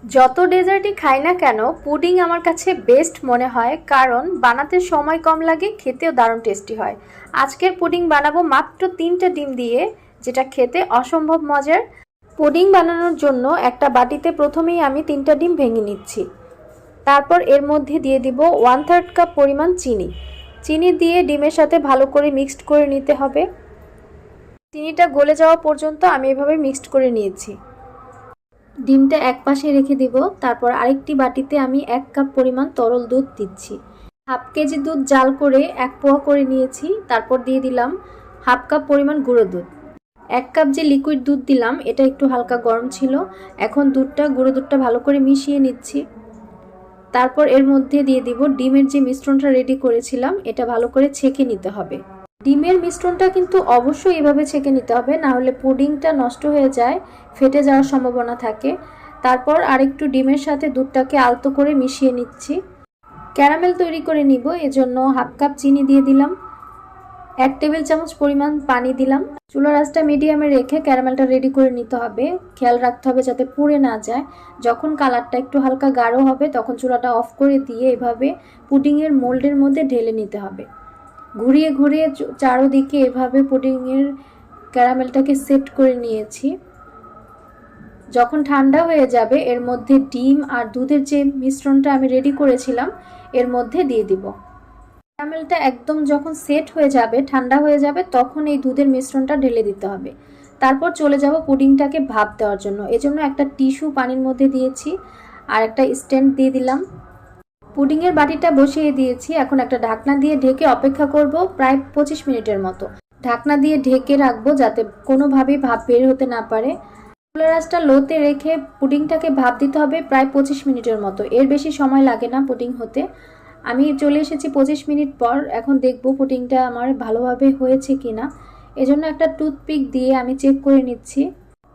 যত ডেজার্টই খাই না কেন পুডিং আমার কাছে বেস্ট মনে হয়, কারণ বানাতে সময় কম লাগে, খেতেও দারুণ টেস্টি হয়। আজকের পুডিং বানাবো মাত্র 3টা ডিম দিয়ে, যেটা খেতে অসম্ভব মজার। পুডিং বানানোর জন্য একটা বাটিতে প্রথমেই আমি 3টা ডিম ভেঙে নিচ্ছি। তারপর এর মধ্যে দিয়ে দিব 1/3 কাপ পরিমাণ চিনি। চিনি দিয়ে ডিমের সাথে ভালো করে মিক্সড করে নিতে হবে। চিনিটা গলে যাওয়া পর্যন্ত আমি এভাবে মিক্সড করে নিয়েছি। ডিমটা এক পাশে রেখে দিব। তারপর আরেকটি বাটিতে আমি 1 কাপ পরিমাণ তরল দুধ দিচ্ছি। হাফ কেজি দুধ জাল করে 1 পোয়া করে নিয়েছি। তারপর দিয়ে দিলাম হাফ কাপ পরিমাণ গুঁড়ো দুধ। 1 কাপ যে লিকুইড দুধ দিলাম এটা একটু হালকা গরম ছিল। এখন গুঁড়ো দুধটা ভালো করে মিশিয়ে নিচ্ছি। তারপর এর মধ্যে দিয়ে দিব ডিমের যে মিশ্রণটা রেডি করেছিলাম, এটা ভালো করে ছেঁকে নিতে হবে। ডিমের মিশ্রণটা কিন্তু অবশ্যই এভাবে ছেঁকে নিতে হবে, না হলে পুডিংটা নষ্ট হয়ে যায়, ফেটে যাওয়ার সম্ভাবনা থাকে। তারপর আরেকটু ডিমের সাথে দুধটাকে আলতো করে মিশিয়ে নিচ্ছি। ক্যারামেল তৈরি করে নিব, এজন্য হাফ কাপ চিনি দিয়ে দিলাম, 1 টেবিল চামচ পরিমাণ পানি দিলাম। চুলার আঁচটা মিডিয়ামে রেখে ক্যারামেলটা রেডি করে নিতে হবে। খেয়াল রাখতে হবে যাতে পুড়ে না যায়। যখন কালারটা একটু হালকা গাঢ় হবে তখন চুলাটা অফ করে দিয়ে এভাবে পুডিংয়ের মোল্ডের মধ্যে ঢেলে নিতে হবে। ঘুরিয়ে ঘুরিয়ে চারোদিকে এভাবে পুডিংয়ের ক্যারামেলটাকে সেট করে নিয়েছি। যখন ঠান্ডা হয়ে যাবে এর মধ্যে ডিম আর দুধের যে মিশ্রণটা আমি রেডি করেছিলাম এর মধ্যে দিয়ে দিব। ক্যারামেলটা একদম যখন সেট হয়ে যাবে, ঠান্ডা হয়ে যাবে, তখন এই দুধের মিশ্রণটা ঢেলে দিতে হবে। তারপর চলে যাব পুডিংটাকে ভাপ দেওয়ার জন্য। এজন্য একটা টিস্যু পানির মধ্যে দিয়েছি আর একটা স্ট্যান্ড দিয়ে দিলাম। পুডিংয়ের বাটিটা বসিয়ে দিয়েছি। এখন একটা ঢাকনা দিয়ে ঢেকে অপেক্ষা করব প্রায় 25 মিনিটের মতো। ঢাকনা দিয়ে ঢেকে রাখবো যাতে কোনোভাবেই ভাপ বের হতে না পারে। চুলার আঁচটা লোতে রেখে পুডিংটাকে ভাপ দিতে হবে প্রায় 25 মিনিটের মতো। এর বেশি সময় লাগে না পুডিং হতে। আমি চলে এসেছি 25 মিনিট পর। এখন দেখব পুডিংটা আমার ভালোভাবে হয়েছে কিনা। এজন্য একটা টুথপিক দিয়ে আমি চেক করে নিচ্ছি।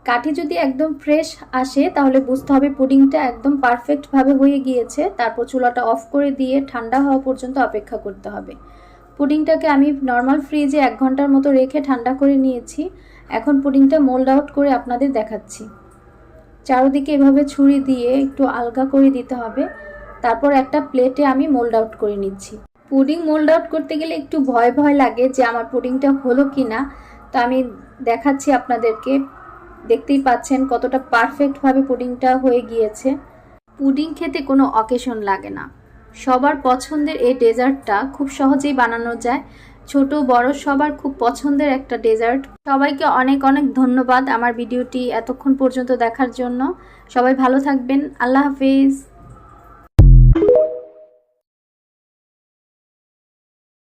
কাঠি যদি একদম ফ্রেশ আসে তাহলে বুঝতে হবে পুডিংটা একদম পারফেক্টভাবে হয়ে গিয়েছে। তারপর চুলাটা অফ করে দিয়ে ঠান্ডা হওয়া পর্যন্ত অপেক্ষা করতে হবে। পুডিংটাকে আমি নর্মাল ফ্রিজে 1 ঘন্টার মতো রেখে ঠান্ডা করে নিয়েছি। এখন পুডিংটা মোল্ড আউট করে আপনাদের দেখাচ্ছি। চারদিকে এভাবে ছুরি দিয়ে একটু আলগা করে দিতে হবে। তারপর একটা প্লেটে আমি মোল্ড আউট করে নিচ্ছি। পুডিং মোল্ড আউট করতে গেলে একটু ভয় ভয় লাগে যে আমার পুডিংটা হলো কিনা। তো আমি দেখাচ্ছি আপনাদেরকে। দেখতেই পাচ্ছেন কতটা পারফেক্টভাবে পুডিংটা হয়ে গিয়েছে। পুডিং খেতে কোনো অকেশন লাগে না। সবার পছন্দের এই ডেজার্টটা খুব সহজেই বানানো যায়। ছোট বড় সবার খুব পছন্দের একটা ডেজার্ট। সবাইকে অনেক অনেক ধন্যবাদ আমার ভিডিওটি এতক্ষণ পর্যন্ত দেখার জন্য। সবাই ভালো থাকবেন। আল্লাহ হাফেজ।